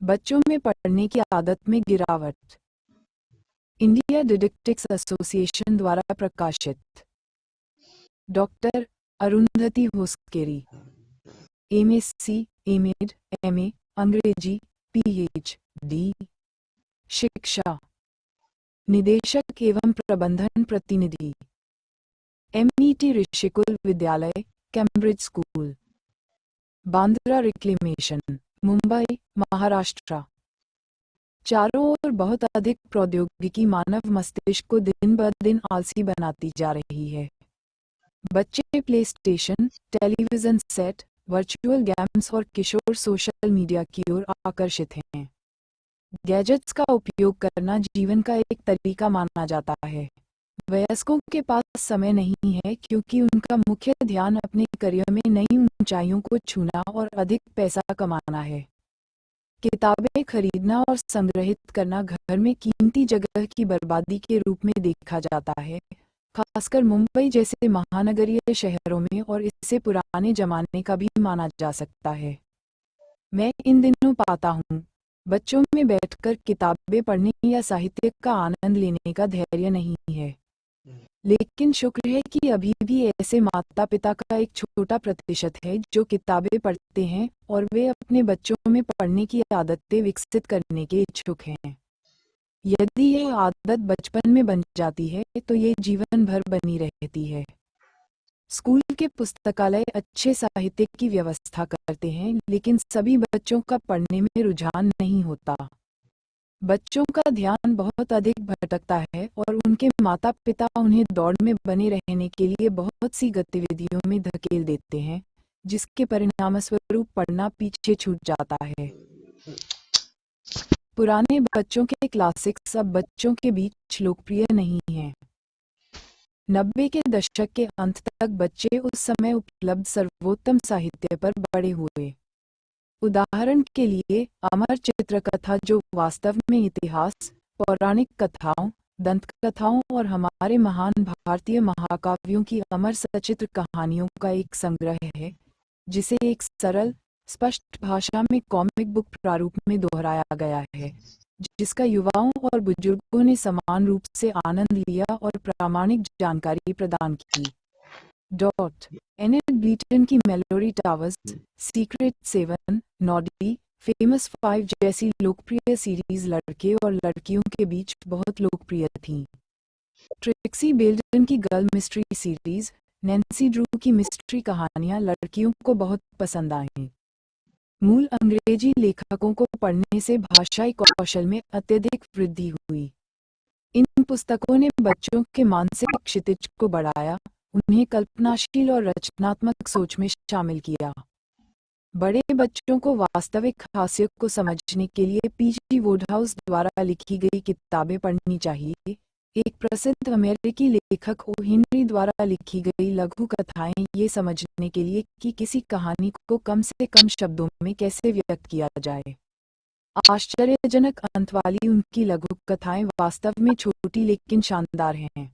बच्चों में पढ़ने की आदत में गिरावट। इंडिया डिडक्टिक्स एसोसिएशन द्वारा प्रकाशित। Doctor Arundhati Hoskeri, MSc, MEd, MA, अंग्रेजी, पीएचडी। शिक्षा निदेशक एवं प्रबंधन प्रतिनिधि, MET Rishikul Vidyalaya, Cambridge school, Bandra reclamation, Mumbai, Maharashtra. चारों ओर बहुत अधिक प्रौद्योगिकी मानव मस्तिष्क को दिन ब दिन आलसी बनाती जा रही है। बच्चे play station, television set, virtual games और किशोर सोशल मीडिया की ओर आकर्षित हैं। गैजेट्स का उपयोग करना जीवन का एक तरीका माना जाता है। वयस्कों के पास समय नहीं है क्योंकि उनका मुख्य ध्यान अपने करियर में नई ऊंचाइयों को छूना और अधिक पैसा कमाना है। किताबें खरीदना और संग्रहित करना घर में कीमती जगह की बर्बादी के रूप में देखा जाता है, खासकर मुंबई जैसे महानगरीय शहरों में, और इसे पुराने जमाने का भी माना जा सकता है। मैं इन दिनों पाता हूँ, बच्चों में बैठकर किताबें पढ़ने या साहित्य का आनंद लेने का धैर्य नहीं है। लेकिन शुक्र है कि अभी भी ऐसे माता पिता का एक छोटा प्रतिशत है जो किताबें पढ़ते हैं और वे अपने बच्चों में पढ़ने की आदतें विकसित करने के इच्छुक हैं। यदि यह आदत बचपन में बन जाती है तो ये जीवन भर बनी रहती है। स्कूल के पुस्तकालय अच्छे साहित्य की व्यवस्था करते हैं, लेकिन सभी बच्चों का पढ़ने में रुझान नहीं होता। बच्चों का ध्यान बहुत अधिक भटकता है और उनके माता पिता उन्हें दौड़ में बने रहने के लिए बहुत सी गतिविधियों में धकेल देते हैं, जिसके परिणामस्वरूप पढ़ना पीछे छूट जाता है। पुराने बच्चों के क्लासिक्स अब बच्चों के बीच लोकप्रिय नहीं हैं। 90 के दशक के अंत तक बच्चे उस समय उपलब्ध सर्वोत्तम साहित्य पर बड़े हुए। उदाहरण के लिए अमर चित्रकथा, जो वास्तव में इतिहास, पौराणिक कथाओं, दंत कथाओं और हमारे महान भारतीय महाकाव्यों की अमर सचित्र कहानियों का एक संग्रह है, जिसे एक सरल, स्पष्ट भाषा में कॉमिक बुक प्रारूप में दोहराया गया है, जिसका युवाओं और बुजुर्गों ने समान रूप से आनंद लिया और प्रामाणिक जानकारी प्रदान की। एनेट ब्लीटन की melody towers, secret 7, Noddy, famous 5 जैसी लोकप्रिय सीरीज लड़के और लड़कियों के बीच बहुत लोकप्रिय थीं। ट्रिक्सी बेल्डन की girl mystery series, Nancy Drew की मिस्ट्री कहानियां लड़कियों को बहुत पसंद आईं। मूल अंग्रेजी लेखकों को पढ़ने से भाषाई कौशल में अत्यधिक वृद्धि हुई। इन पुस्तकों ने बच्चों के मानसिक क्षितिज को बढ़ाया, उन्हें कल्पनाशील और रचनात्मक सोच में शामिल किया। बड़े बच्चों को वास्तविक हास्य को समझने के लिए पीजी वुडहाउस द्वारा लिखी गई किताबें पढ़नी चाहिए। एक प्रसिद्ध अमेरिकी लेखक ओ हेनरी द्वारा लिखी गई लघु कथाएं ये समझने के लिए कि किसी कहानी को कम से कम शब्दों में कैसे व्यक्त किया जाए। आश्चर्यजनक अंत वाली उनकी लघु कथाएं वास्तव में छोटी लेकिन शानदार हैं।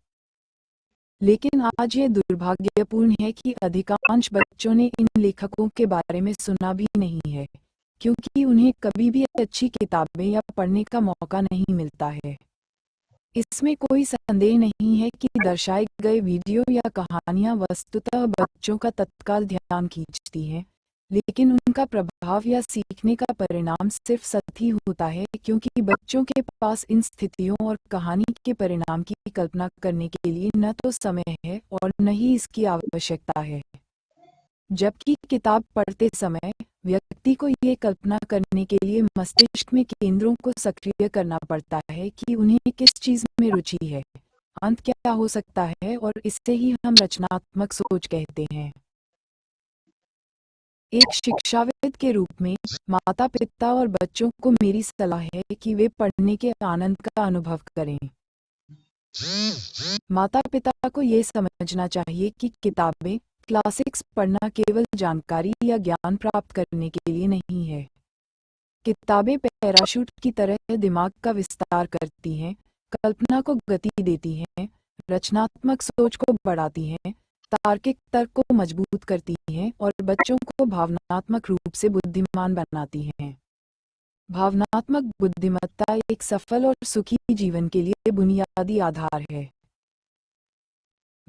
लेकिन आज ये दुर्भाग्यपूर्ण है कि अधिकांश बच्चों ने इन लेखकों के बारे में सुना भी नहीं है, क्योंकि उन्हें कभी भी अच्छी किताबें या पढ़ने का मौका नहीं मिलता है। इसमें कोई संदेह नहीं है कि दर्शाए गए वीडियो या कहानियां वस्तुतः बच्चों का तत्काल ध्यान खींचती हैं, लेकिन उनका प्रभाव या सीखने का परिणाम सिर्फ तभी होता है क्योंकि बच्चों के पास इन स्थितियों और कहानी के परिणाम की कल्पना करने के लिए न तो समय है और न ही इसकी आवश्यकता है। जबकि किताब पढ़ते समय व्यक्ति को ये कल्पना करने के लिए मस्तिष्क में केंद्रों को सक्रिय करना पड़ता है कि उन्हें किस चीज में रुचि है, अंत क्या हो सकता है, और इसे ही हम रचनात्मक सोच कहते हैं। एक शिक्षाविद के रूप में माता पिता और बच्चों को मेरी सलाह है कि वे पढ़ने के आनंद का अनुभव करें। माता पिता को ये समझना चाहिए कि किताबें, क्लासिक्स पढ़ना केवल जानकारी या ज्ञान प्राप्त करने के लिए नहीं है। किताबें पैराशूट की तरह दिमाग का विस्तार करती हैं, कल्पना को गति देती हैं, रचनात्मक सोच को बढ़ाती हैं, तार्किक तर्क को मजबूत करती हैं और बच्चों को भावनात्मक रूप से बुद्धिमान बनाती हैं। भावनात्मक बुद्धिमत्ता एक सफल और सुखी जीवन के लिए बुनियादी आधार है।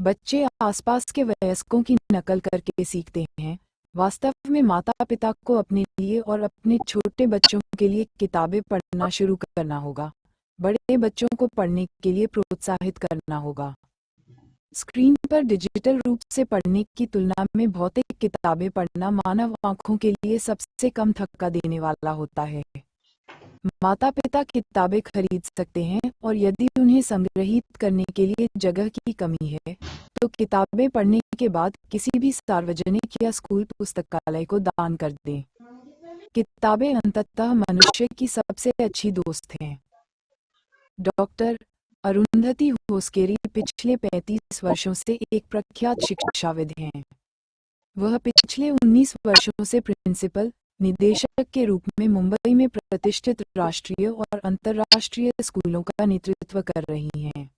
बच्चे आसपास के वयस्कों की नकल करके सीखते हैं। वास्तव में माता-पिता को अपने लिए और अपने छोटे बच्चों के लिए किताबें पढ़ना शुरू करना होगा। बड़े बच्चों को पढ़ने के लिए प्रोत्साहित करना होगा। स्क्रीन पर डिजिटल रूप से पढ़ने की तुलना में भौतिक किताबें पढ़ना मानव आंखों के लिए सबसे कम थक्का देने वाला होता है। माता-पिता किताबें खरीद सकते हैं और यदि उन्हें संग्रहित करने के लिए जगह की कमी है, तो किताबें पढ़ने के बाद किसी भी सार्वजनिक या स्कूल पुस्तकालय को दान कर दें। किताबें अंततः मनुष्य की सबसे अच्छी दोस्त हैं। डॉक्टर अरुंधति होसकेरी पिछले 35 वर्षों से एक प्रख्यात शिक्षाविद हैं। वह पिछले 19 वर्षों से प्रिंसिपल निदेशक के रूप में मुंबई में प्रतिष्ठित राष्ट्रीय और अंतर्राष्ट्रीय स्कूलों का नेतृत्व कर रही हैं।